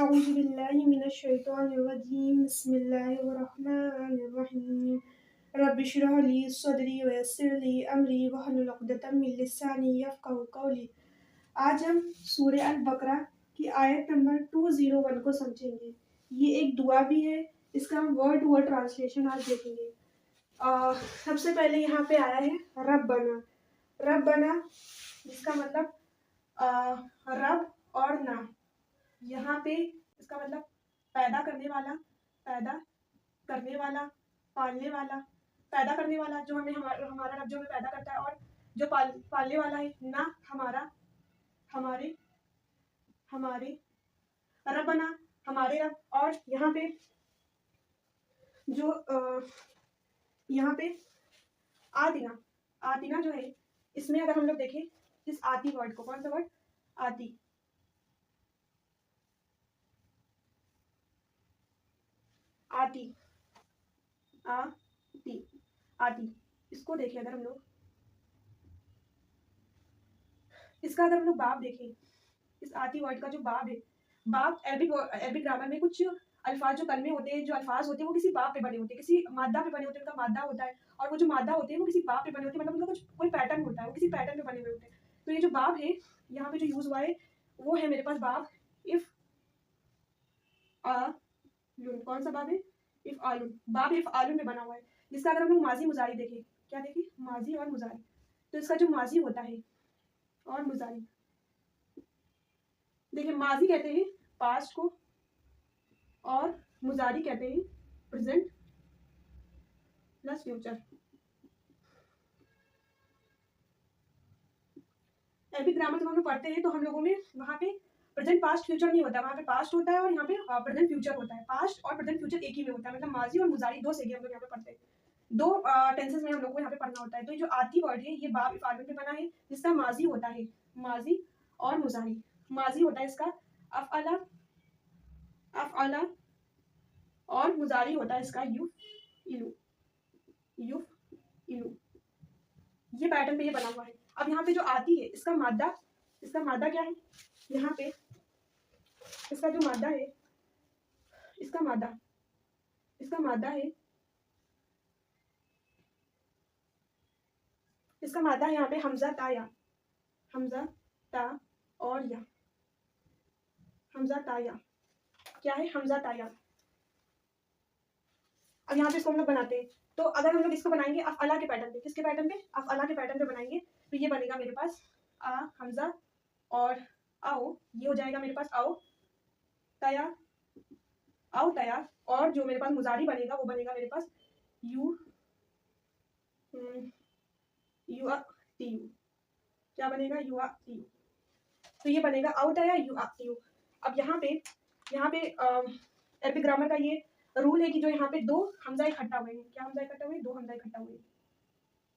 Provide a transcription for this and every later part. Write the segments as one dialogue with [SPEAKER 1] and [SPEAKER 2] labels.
[SPEAKER 1] अऊज़ु बिल्लाहि मिनश शैतानिर रजीम बिस्मिल्लाहिर रहमानिर रहीम रब्बि इश्रह ली सदरी व यस्सिर ली अमरी वहलुल उक़दतम मिन लिसानी यफ़क़हू क़ौली। आज हम सूरह अल बकरा की आयत नंबर 201 को समझेंगे। ये एक दुआ भी है, इसका हम वर्ड टू वर्ड ट्रांसलेशन आज देखेंगे। सबसे पहले यहाँ पे आया है रब्बना। रब्बना जिसका मतलब रब और ना। यहाँ पे इसका मतलब पैदा करने वाला, पैदा करने वाला, पालने वाला। पैदा करने वाला जो हमें हमारा रब जो हमें पैदा करता है, और जो पालने वाला है ना हमारा, हमारे हमारे रब बना, हमारे रब। और यहाँ पे जो यहाँ पे आतिना, आतिना जो है, इसमें अगर हम लोग देखें इस आती वर्ड को, कौन सा वर्ड? आती। आती, आती, आती। इसको देखें अगर हम लोग, इसका अगर हम लोग बाब देखें, इस आती वर्ड का जो बाब है, बाब अरबिक ग्रामर में कुछ अल्फाज जो कलमे होते हैं, जो अल्फाज होते हैं वो किसी बाब पे बने होते हैं, किसी मादा पे बने होते हैं, उनका मादा होता है। और वो जो मादा होते हैं वो किसी बाब पे बने होते हैं, मतलब उनका कुछ कोई पैटर्न होता है, वो किसी पैटर्न पे बने हुए होते हैं। तो ये जो बाब है यहाँ पे जो यूज हुआ है वो है मेरे पास बाब इफ आलुन। कौन सा बाब है? इफ आलुन। बाब इफ आलुन में बना हुआ है, जिसका अगर हम लोग माजी मुजारी देखें, क्या देखें? माजी और मुजारी। तो इसका जो माजी होता है और मुजारी, देखिए माजी कहते हैं पास्ट को और मुजारी कहते हैं present plus future. Arabic grammar जब हम लोग पढ़ते हैं तो हम लोगों में वहाँ पे प्रेजेंट पास्ट फ्यूचर नहीं होता, वहाँ पे पास्ट होता है और यहाँ पे प्रेजेंट फ्यूचर होता है। पास्ट और प्रेजेंट फ्यूचर एक ही में होता है, मतलब माजी और मुजारी दो सेगे हम लोग यहाँ पे पढ़ते हैं, दो टेंसेस में हम लोग को यहाँ पे पढ़ना होता है। तो ये जो आती वर्ड है ये बाब इफ आलुन पे बना है, जिसका माजी होता है माजी और मुजारी। माजी होता है इसका अफ़अला, अफ़अला, और मुजारी होता है इसका युफ़इलु, युफ़इलु। ये पैटर्न पे ये बना हुआ है। अब यहाँ पे जो आती है इसका मादा क्या है? यहाँ पे इसका जो मादा है, इसका मादा है, इसका मादा है यहाँ पे हमजा ता या, हमजा ता और या, हमजा ता या। क्या है? हमजा ता या। अब यहाँ पे इसको हम लोग बनाते हैं, तो अगर हम लोग इसको बनाएंगे अफ़अला के पैटर्न पे, किसके पैटर्न पे? अफ़अला के पैटर्न पे बनाएंगे, तो ये बनेगा मेरे पास आ हमजा और आओ, ये हो जाएगा मेरे पास आओ तया, आओ तया। और जो मेरे पास मुजारी बनेगा वो बनेगा मेरे पास यू यू आ ती यू। क्या बनेगा? यू आ ती यू। तो ये बनेगा आओ तया यू आ ती यू। अब यहाँ पे अरबिक ग्रामर का ये रूल है कि जो यहाँ पे दो हमजा इकट्ठा हुए हैं, क्या हमजा इकट्ठा हुए? दो हमजा इकट्ठा हुए हैं।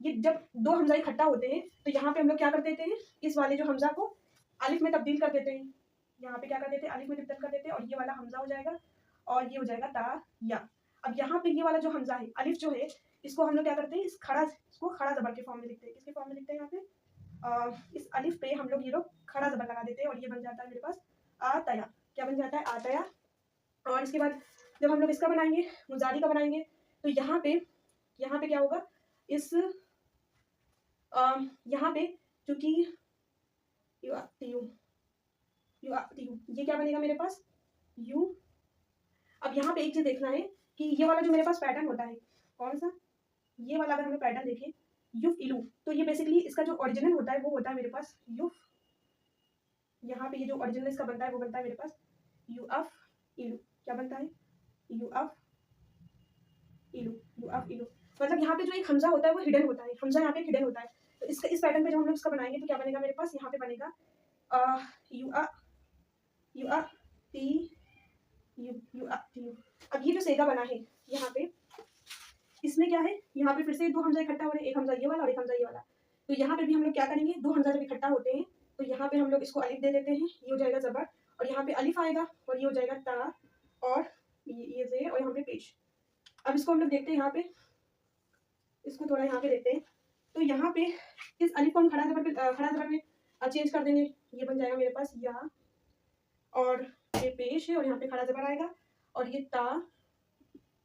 [SPEAKER 1] ये जब दो हमजा इकट्ठा होते हैं तो यहाँ पे हम लोग क्या कर देते हैं? इस वाले जो हमजा को अलिफ में तब्दील कर देते हैं। यहाँ पे क्या कर देते हैं? अलिफ में तब्दील कर देते हैं, और ये वाला हमजा हो जाएगा और ये हो जाएगा ता या। अब यहाँ पे ये वाला जो हमजा है, अलिफ जो है, इसको हम लोग क्या करते हैं? इसको खड़ा जबर के फॉर्म में लिखते हैं। किसके फॉर्म में लिखते हैं? यहाँ पे इस अलिफ पे हम लोग ये लोग खड़ा जबर लगा देते हैं, और ये बन जाता है मेरे पास आतया। क्या बन जाता है? आतया। और इसके बाद जब हम लोग इसका बनाएंगे, मुजारी का बनाएंगे, तो यहाँ पे क्या होगा? इस यहाँ पे चूंकि यू आती यू, ये क्या बनेगा मेरे पास? यू। अब यहाँ पे एक चीज देखना है कि ये वाला जो मेरे पास पैटर्न होता है, कौन सा? ये वाला अगर हम लोग पैटर्न देखें युफ इलू, तो ये बेसिकली इसका जो ओरिजिनल होता है वो होता है मेरे पास युफ। यहाँ पे ये जो ओरिजिनल इसका बनता है वो बनता है मेरे पास यू अफ इलू। क्या बनता है? यू अफ इलू, यू अफ इलू। मतलब यहाँ पे जो एक हमजा होता है वो हिडन होता है, हमजा यहाँ पे हिडन होता है। तो इसका इस पैटर्न पे जब हम लोग इसका बनाएंगे तो क्या बनेगा मेरे पास? यहाँ पे बनेगा यू आ ती यू आ ती यू। अब ये जो सेगा बना है यहाँ पे, इसमें क्या है? यहाँ पे फिर से दो हमजा इकट्ठा हो रहे हैं, एक हमजा ये वाला और एक हमजा ये वाला। तो यहाँ पे भी हम लोग क्या करेंगे? दो हमजा जब इकट्ठा होते हैं तो यहाँ पे हम लोग इसको अलिफ दे देते हैं, ये हो जाएगा जबर, और यहाँ पे अलिफ आएगा और ये हो जाएगा ता, और ये जे, और यहाँ पे पेश। अब इसको हम लोग देखते हैं, यहाँ पे इसको थोड़ा यहाँ पे देखते हैं, तो यहाँ पे इस अलिफ को हम खड़ा जबर में चेंज कर देंगे, ये बन जाएगा मेरे पास या, और ये पेश है और यहाँ पे खड़ा ज़बर आएगा और ये ता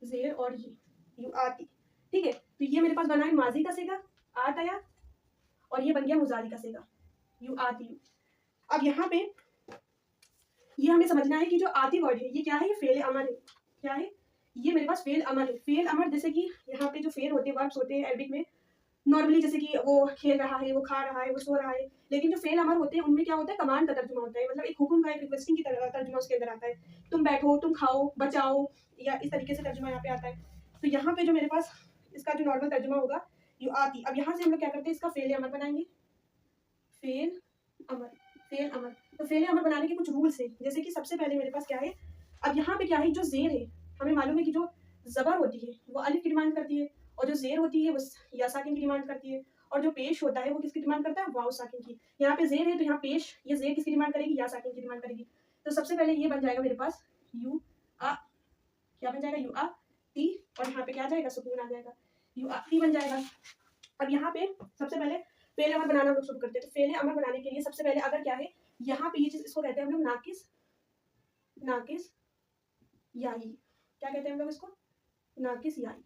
[SPEAKER 1] ज़ेर और ये यू आती। ठीक है, तो ये मेरे पास बना है माजी का सेगा आत आया और ये बन गया मुजारी का सेगा यू आती यू। अब यहाँ पे ये हमें समझना है कि जो आती वर्ड है ये क्या है, ये फेल अमर है। क्या है ये मेरे पास फेल अमर है। फेल अमर जैसे कि यहाँ पे जो फेल होते हैं वर्ब्स होते हैं अरबिक में नॉर्मली, जैसे कि वो खेल रहा है, वो खा रहा है, वो सो रहा है। लेकिन जो फेल अमर होते हैं उनमें क्या होता है, कमांड का तर्जुमा होता है, मतलब एक हुक्म का, एक रिक्वेस्टिंग की तर्जुमा उसके अंदर आता है। तुम बैठो, तुम खाओ, बचाओ, या इस तरीके से तर्जुमा यहाँ पे आता है। तो यहाँ पे जो मेरे पास इसका जो नॉर्मल तर्जुमा होगा यू आती। अब यहाँ से हम लोग क्या करते हैं, इसका फेल अमर बनाएंगे। फेल अमर, फेल अमर। तो फेल अमर बनाने के कुछ रूल्स हैं, जैसे कि सबसे पहले मेरे पास क्या है, अब यहाँ पे क्या है, जो जेर है हमें मालूम है कि जो जबर होती है वो अलिफ की डिमांड करती है और जो जेर होती है वो या साकिन की डिमांड करती है और जो पेश होता है वो किसकी डिमांड करता है, वाव साकिन की। यहाँ पे जेर है तो यहाँ पेश, ये जेर किसकी डिमांड करेगी, या साकिन की डिमांड करेगी। तो सबसे पहले ये बन जाएगा मेरे पास यू आ, क्या बन जाएगा, यू आ ती, और यहाँ पे क्या आ जाएगा, सुकून आ जाएगा, यू आ ती बन जाएगा। अब यहाँ पे सबसे पहले फेले अमर बनाना हम लोग शुरू करते हैं। तो फेले अमर बनाने के लिए सबसे पहले अगर क्या है, यहाँ पे ये चीज, इसको कहते हैं हम लोग नाकिस, नाकिस याई। क्या कहते हैं हम लोग इसको, नाकिस याई,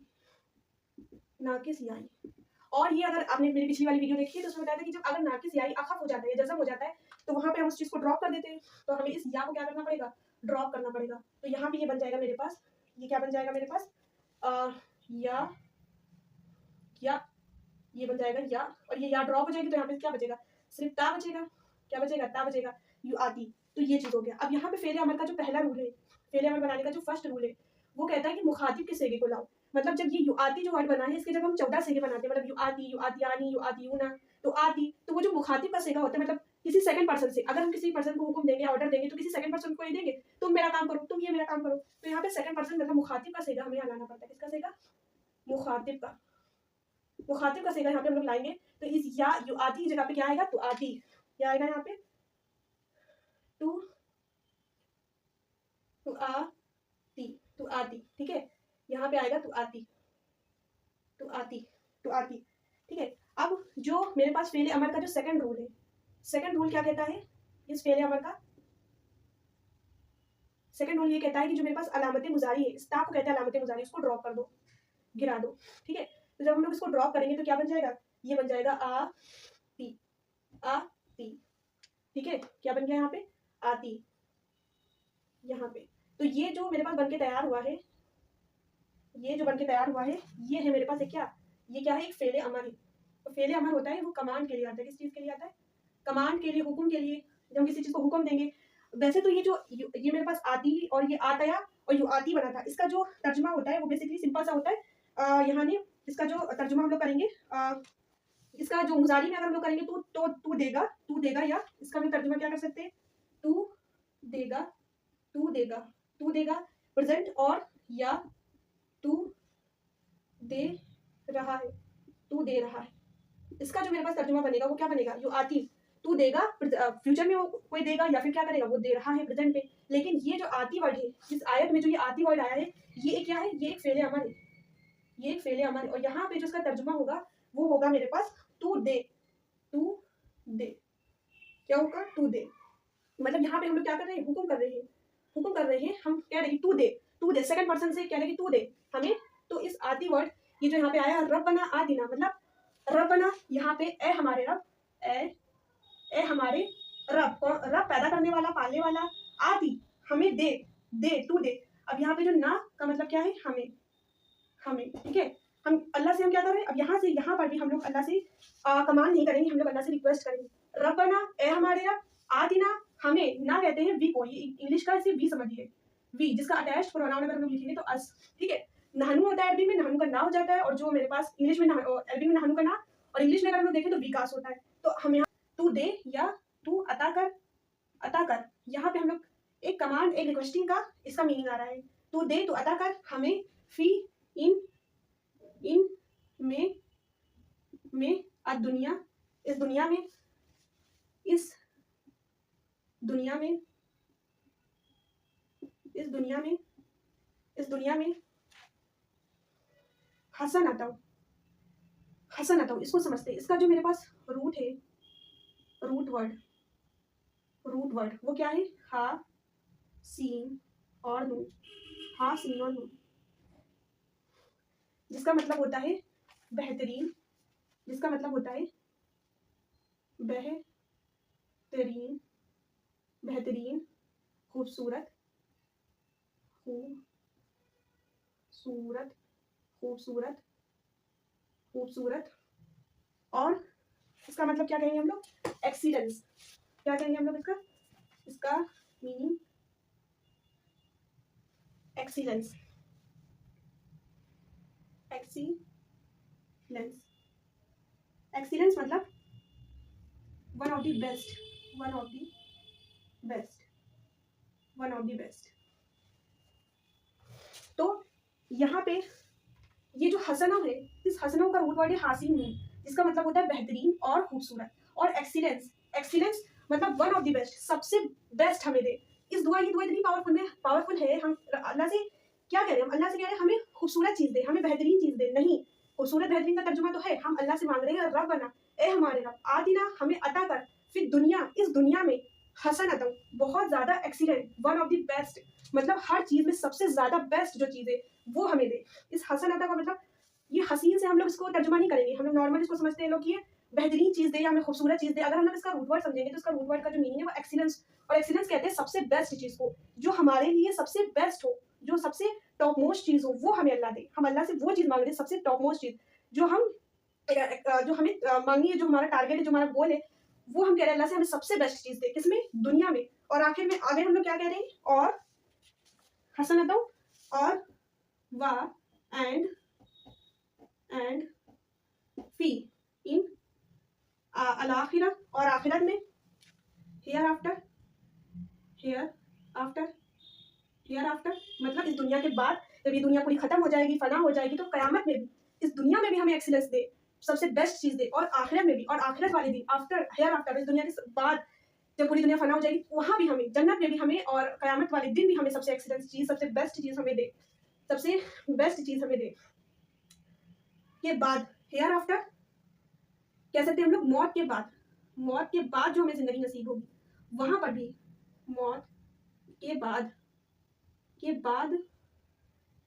[SPEAKER 1] नाकिस याई। और ये अगर आपने मेरी पिछली वाली वीडियो देखी है तो उसमें बताया था कि जब अगर नाकिस याई अखफ हो जाता है, जज़म हो जाता है, तो वहां पे हम उस चीज को ड्रॉप कर देते हैं। तो हमें इस या को क्या करना पड़ेगा, ड्रॉप करना पड़ेगा। तो यहाँ पे ये बन जाएगा मेरे पास, ये क्या बन जाएगा मेरे पास, या ये बन जाएगा या, और ये या ड्रॉप हो जाएगी तो यहाँ पे क्या बचेगा, सिर्फ ता बचेगा। क्या बचेगा, ता बचेगा, यू आती। तो ये चीज हो गया। अब यहाँ पे फेले अमर का जो पहला रूल है, फेले अमर बनाने का जो फर्स्ट रूल है, वो कहता है कि मुखातिब के सेगे को लाओ। मतलब जब ये यू आती जो वर्ड बना है, इसके जब हम 14 सेगे बनाते हैं, मतलब यू आती, यू आती आनी, यू आती यूना, तो आती, तो वो जो मुखातिब का सेगा होता है, मतलब किसी सेकंड पर्सन से, अगर हम किसी पर्सन को हुक्म देंगे, ऑर्डर देंगे, तो किसी सेकंड पर्सन को ये देंगे, तुम मेरा काम करो, तुम ये मेरा काम करो। तो यहाँ पे सेकंड पर्सन मतलब मुखातिब का सेगा हमें लाना पड़ता है। किसका सेगा, मुखातिब का, मुखातिब का सेगा यहाँ पे हम लोग लाएंगे। तो इस या यू आती की जगह पे क्या आएगा, तो आती। क्या आएगा यहाँ पे, टू, टू आती, टू आती। ठीक है, यहाँ पे आएगा टू आती, टू आती, टू आती। ठीक है, अब जो मेरे पास फेले अमर का जो सेकंड रूल है, सेकंड रूल क्या कहता है, इस फेले अमर का सेकंड रूल ये कहता है कि जो मेरे पास अलामत मुजारी है, इस ता को कहते हैं अलामत मुजारी, उसको ड्रॉप कर दो, गिरा दो। ठीक है, तो जब हम लोग इसको ड्रॉप करेंगे तो क्या बन जाएगा, ये बन जाएगा आ ती, आ ती। ठीक है, क्या बन गया यहाँ पे, आती, यहाँ पे। तो ये जो मेरे पास बनके तैयार हुआ है, ये जो बनके तैयार हुआ है, ये है मेरे पास एक क्या, ये क्या है, एक फेले अमर है। तो फेले अमर होता है वो कमांड के लिए आता है। किस चीज के लिए आता है, कमांड के लिए, हुक्म के लिए। जब हम किसी चीज को हुक्म देंगे, वैसे तो ये जो ये मेरे पास आती और ये आतया और यू आती बना था, इसका जो तर्जुमा होता है वो बेसिकली सिंपल सा होता है। यहाँ ने इसका जो तर्जुमा हम लोग करेंगे, इसका जो मुजारी में अगर हम लोग करेंगे तो तू देगा, तू देगा, या इसका हम तर्जुमा क्या कर सकते हैं, तू देगा, तू देगा, तू देगा प्रेजेंट, और या तू दे रहा है, तू दे रहा है। इसका जो मेरे पास तर्जुमा बनेगा वो क्या बनेगा, यू आती, तू देगा, फ्यूचर में वो कोई देगा या फिर क्या करेगा, वो दे रहा है प्रेजेंट में। लेकिन ये जो आती वर्ड है, इस आयत में जो ये आती वर्ड आया है, ये क्या है, ये एक फेले अमर है, ये एक फेले अमर है। और यहाँ पे जो इसका तर्जुमा होगा वो होगा मेरे पास तू दे, तू दे। क्या होगा, तू दे। मतलब यहाँ पे हम लोग क्या कर रहे हैं, हुक्म कर रहे हैं, हुक्म कर रहे हैं, हम कह रहे हैं तू दे, तू दे, सेकंड पर्सन से कह रहे हैं कि तू दे हमें। तो इस आती वर्ड, ये जो यहाँ पे आया रब्बना आतिना, मतलब रब्बना, यहाँ पे ए हमारे रब, ए हमारे रब, रब पैदा करने वाला, पालने वाला, आती हमें दे, दे, तू दे। अब यहाँ पे जो ना का मतलब क्या है, हमें, हमें। ठीक है, हम अल्लाह से हम क्या कर रहे हैं, अब यहाँ से यहाँ पर भी हम लोग अल्लाह से कमांड नहीं करेंगे, हम लोग अल्लाह से रिक्वेस्ट करेंगे, रब्बना ए हमारे रब, आतिना हमें, ना कहते हैं वी को, ये इंग्लिश का सिर्फ वी समझिए, वी जिसका अटैच्ड प्रोनाउन अगर हम लोग लिखेंगे तो अस। ठीक है, नहनु होता है अरबी में, नहनु का ना हो जाता है, और जो मेरे पास इंग्लिश में अरबी में नहनु का ना, और इंग्लिश में अगर हम लोग देखें तो विकास होता है। तो हम यहाँ तू दे या तू अता कर, अता कर, यहाँ पे हम लोग एक कमांड, एक रिक्वेस्टिंग का इसका मीनिंग आ रहा है, तू दे, तू अता कर हमें, फी, इन, इन में दुनिया, इस दुनिया में, इस दुनिया में, इस दुनिया में, इस दुनिया में हसन अताऊ, हसन अताऊ, इसको समझते हैं। इसका जो मेरे पास रूट है, रूट वर्ड, रूट वर्ड वो क्या है, हा सीन और नून, हा सीन और नून, जिसका मतलब होता है बेहतरीन, जिसका मतलब होता है बेहतरीन, बेहतरीन, खूबसूरत, खूबसूरत, खूबसूरत, खूबसूरत, और इसका मतलब क्या कहेंगे हम लोग, एक्सीलेंस। क्या कहेंगे हम लोग इसका, इसका मीनिंग एक्सीलेंस, एक्सीलेंस, एक्सीलेंस मतलब one of the best, one of the best, one of the best. तो यहाँ पे ये जो हसना है, इस हसनों का रूट वर्ड है हासिन नून, जिसका मतलब होता है बेहतरीन और खूबसूरत, और एक्सीलेंस, एक्सीलेंस मतलब वन ऑफ द बेस्ट, सबसे बेस्ट हमें दे। इस दुआ, ये दुआ इतनी पावरफुल है, हम अल्लाह से क्या कह रहे हैं, हम अल्लाह से कह रहे हैं हमें खूबसूरत चीज दे, हमें बेहतरीन चीज दे। नहीं, खूबसूरत बेहतरीन का तर्जुमा तो है, हम अल्लाह से मांग रहे हैं रब बना, ए हमारे रब आतिना, हमें अता कर, फिर दुनिया, इस दुनिया में हसनतम, बहुत ज्यादा excellent, one of the best, मतलब हर चीज में सबसे ज्यादा बेस्ट जो चीज है वो हमें दे। इस हसनता का मतलब, ये हसीन से हम लोग इसको तर्जुमा नहीं करेंगे, हम लोग नॉर्मल इसको समझते हैं लोग कि ये बेहतरीन चीज दे या हमें खूबसूरत चीज दे। अगर हम लोग इसका रूट वर्ड समझेंगे तो इसका रूट वर्ड का जो मीनिंग है वो एक्सीलेंस, और एक्सीलेंस कहते हैं सबसे बेस्ट चीज को, जो हमारे लिए सबसे बेस्ट हो, जो सबसे टॉप मोस्ट चीज हो वो हमें अल्लाह दे। हम अल्लाह से वो चीज मांग रहे हैं, सबसे टॉप मोस्ट चीज, जो हम जो हमें मांगी है, जो हमारा टारगेट है, जो हमारा गोल है, वो हम कह रहे हैं अल्लाह से हमें सबसे बेस्ट चीज दे, किसमें, दुनिया में। और आखिर में आगे हम लोग क्या कह रहे हैं, और हसनतों, और वा एंड फी इन अल-आखिरा, और आखिरत में, here after, here after, here after मतलब इस दुनिया के बाद, जब ये दुनिया पूरी खत्म हो जाएगी, फना हो जाएगी, तो कयामत में भी, इस दुनिया में भी हमें एक्सीलेंस दे, सबसे बेस्ट चीज दे, और आखिरत में भी, और आखिरत वाले दिन, आफ्टर, हियर आफ्टर, इस दुनिया के बाद जब पूरी दुनिया फना हो जाएगी वहां भी हमें, जन्नत में भी हमें, और कयामत वाले दिन भी हमें सबसे एक्सीलेंस चीज, सबसे बेस्ट चीज हमें दे, सबसे बेस्ट चीज हमें दे। के बाद, हियर आफ्टर कह सकते हैं हम लोग मौत के बाद, मौत के बाद जो हमें जिंदगी नसीब होगी, वहां पर भी मौत के बाद, के बाद,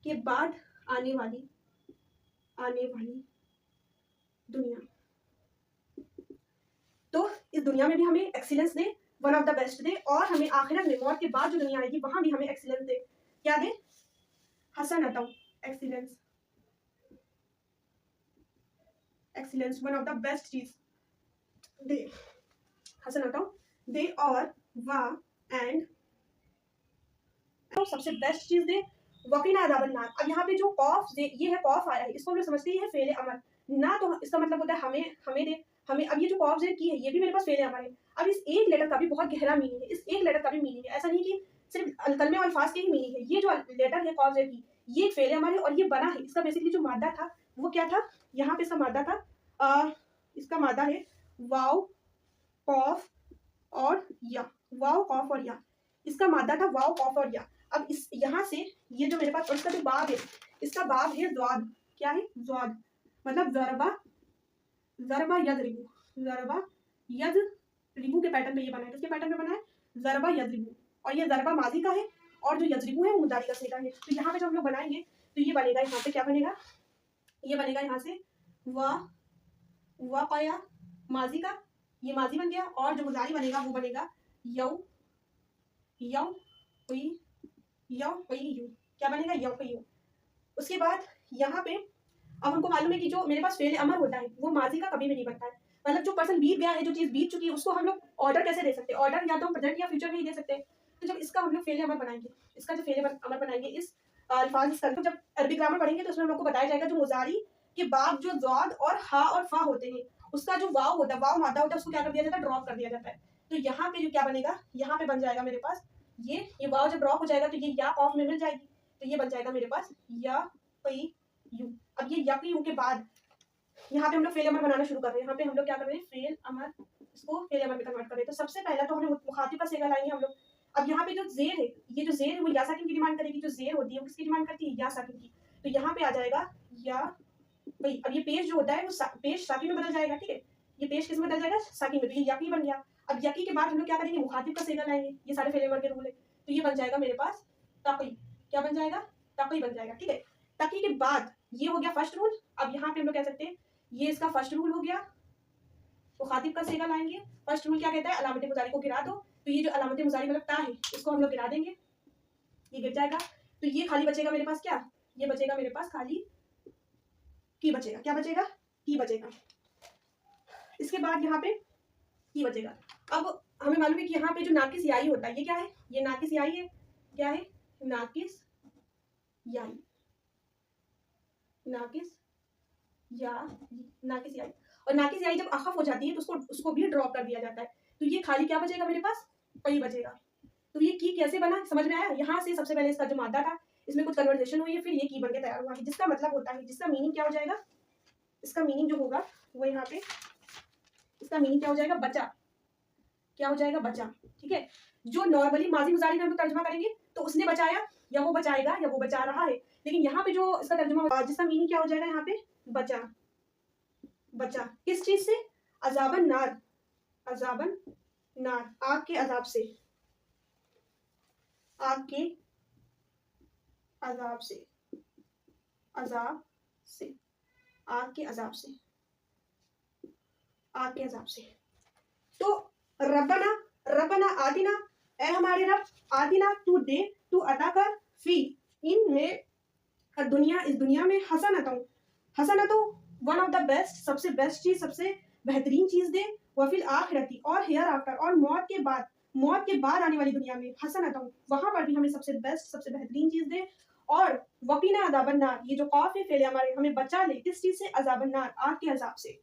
[SPEAKER 1] के बाद आने वाली, आने वाली दुनिया, तो इस दुनिया में भी हमें एक्सीलेंस दे, वन ऑफ द बेस्ट दे, और हमें आखिरत में मौत के बाद जो दुनिया आएगी वहां भी हमें एक्सीलेंस दे। क्या दे, हसनतम, excellence, excellence, one of the best चीज दे, हसनतम दे, और वा एंड तो सबसे बेस्ट चीज दे, वकीना अज़ाबन नार। अब यहाँ पे जो कौफ दे, ये है कौफ आया है, इसको हम लोग समझते हैं फेले अमर ना, तो इसका मतलब होता है हमें, हमें दे, हमें। अब ये जो कौफ जेर की है ये भी मेरे पास फेले अमर है। अब इस एक लेटर का भी बहुत गहरा मीनिंग है, इस एक लेटर का भी मीनिंग है, ऐसा नहीं कि सिर्फ कलमे और अल्फाज के ही मीनिंग है। ये जो लेटर है कौफ जेर की, ये एक फेले अमर है, और ये बना है, इसका बेसिकली जो मादा था वो क्या था, यहाँ पे इसका मादा था, इसका मादा है वाव कौफ और या, वाव कौफ और या, इसका मादा था वाव कौफ और या। अब इस यहाँ से ये जो मेरे पास, और इसका जो बाब है, इसका बाब है ज़्वाद, क्या है, ज़्वाद, मतलब ज़रबा, ज़रबा यज़रिबू, ज़रबा यज़रिबू के पैटर्न पे ये बना है, किसके पैटर्न पे बना है, ज़रबा यज़रिबू, और ये ज़रबा माजी का है, और जो यज़रिबू है वो मुदारी का सीगा है। तो यहाँ पे जब हम लोग बनाएंगे तो ये बनेगा, यहाँ पे क्या बनेगा, ये बनेगा यहाँ से वाक़या माजी का, ये माजी बन गया, और जो मुदारी बनेगा वो बनेगा यौ यौ यौ यू, क्या बनेगा, यौ यू। उसके बाद यहाँ पे अब हमको मालूम है कि जो मेरे पास फेल अमर होता है वो माजी का कभी भी नहीं बनता है, मतलब जो पर्सन बीत गया है, जो चीज बीत चुकी है, उसको हम लोग ऑर्डर कैसे दे सकते हैं, ऑर्डर या तो हम प्रेजेंट या फ्यूचर में ही दे सकते हैं। तो जब इसका हम लोग फेल अमर बनाएंगे, इसका जो फेल अमर बनाएंगे, इस अल्फाज इसका, तो जब अरबी ग्रामर पढ़ेंगे तो उसमें हम लोग को बताया जाएगा जो मुजारी के बाद जो ज़ाद और हा और फा होते हैं, उसका जो वाव होता है, वाव मादा होता है, उसको क्या कर दिया जाता है, ड्रॉप कर दिया जाता है। तो यहाँ पे जो क्या बनेगा, यहाँ पे बन जाएगा मेरे पास ये वाव जब ड्रॉप हो जाएगा तो ये या ऑफ में मिल जाएगी, तो ये बन जाएगा मेरे पास या यू। अब ये या यू के बाद यहाँ पे हम लोग फेल अमर बनाना शुरू कर रहे हैं, यहाँ पे हम लोग क्या कर रहे हैं, फेल अमर, इसको फेल अमर में कन्वर्ट कर रहे हैं। तो सबसे पहला तो हमें मुखातिब का सेगा लाएंगे हम लोग। अब यहाँ पे जो जेर है, ये जो जेर है वो या साकिन की डिमांड करेगी, जो जेर होती है वो किसकी डिमांड करती है, या साकिन की। तो यहाँ पे आ जाएगा या भाई, अब ये पेश जो होता है वो पेश साकिन में बदल जाएगा, ठीक है, ये पेश किस में बदल जाएगा, साकिन में, तो ये यकी बन गया। अब यकी के बाद हम लोग क्या करेंगे, मुखातिब का सेगा लाएंगे, ये सारे फेल अमर के रूल है। तो ये बन जाएगा मेरे पास तकी। क्या बन जाएगा? तकी बन जाएगा। ठीक है, तकी के बाद ये हो गया फर्स्ट रूल। अब यहाँ पे हम लोग कह सकते हैं ये इसका फर्स्ट रूल हो गया। तो खातिब का सेगा लाएंगे। फर्स्ट रूल क्या कहता है? अलामत मुजारी को गिरा दो। तो ये जो अलामत मुजारी मतलब ता है, इसको हम लोग गिरा देंगे, ये गिर जाएगा। तो ये खाली बचेगा मेरे पास क्या? ये बचेगा मेरे पास खाली की बचेगा। क्या बचेगा? की बचेगा। इसके बाद यहाँ पे की बचेगा। अब हमें मालूम है कि यहाँ पे जो नाकिस याई होता है, ये क्या है? ये नाकिस याई है। क्या है? नाकिस याई। नाकिस या नाकिस याई। और नाकिस याई जब अखफ हो जाती है तो उसको भी ड्रॉप कर दिया जाता है। तो ये खाली क्या बचेगा मेरे पास? कई बचेगा। तो ये की कैसे बना, समझ में आया? यहाँ से सबसे पहले इसका जो मादा था, इसमें कुछ कन्वर्सेशन हुई है, फिर ये की बन के तैयार हुआ है, जिसका मतलब होता है, जिसका मीनिंग क्या हो जाएगा? इसका मीनिंग जो होगा वो यहाँ पे, इसका मीनिंग क्या हो जाएगा? बचा। क्या हो जाएगा? बचा। ठीक है, जो नॉर्मली माजी मुजारी में हम तर्जुमा करेंगे तो उसने बचाया, या वो बचाएगा, या वो बचा रहा है। लेकिन यहाँ पे जो इसका तर्जुमा, जिसका मीनिंग क्या हो जाएगा यहाँ पे? बचा। बचा किस चीज से? अजाबन नार। अजाबन नार, आग के अजाब से। आग के अजाब से। अजाब से, आग के अजाब से, आग के अजाब से। तो रब्बना, रब्बना आतिना, ए हमारे रब, आतिना तू दे, तू अता कर, फी इनमें, दुनिया, इस दुनिया में, हसनतों, हसनतों वन ऑफ द बेस्ट, सबसे बेस्ट चीज, सबसे बेहतरीन चीज दे, वफिल आखिरती, और हेयर आफ्टर, और मौत के बाद, मौत के बाद आने वाली दुनिया में, हसनतों वहां पर भी हमें सबसे बेस्ट, सबसे बेहतरीन चीज दे, और वकीना अजाबन नार, ये जो खौफ है फेले हमारे, हमें बचा ले किस चीज से? अजाबन नार, आग के अजाब से।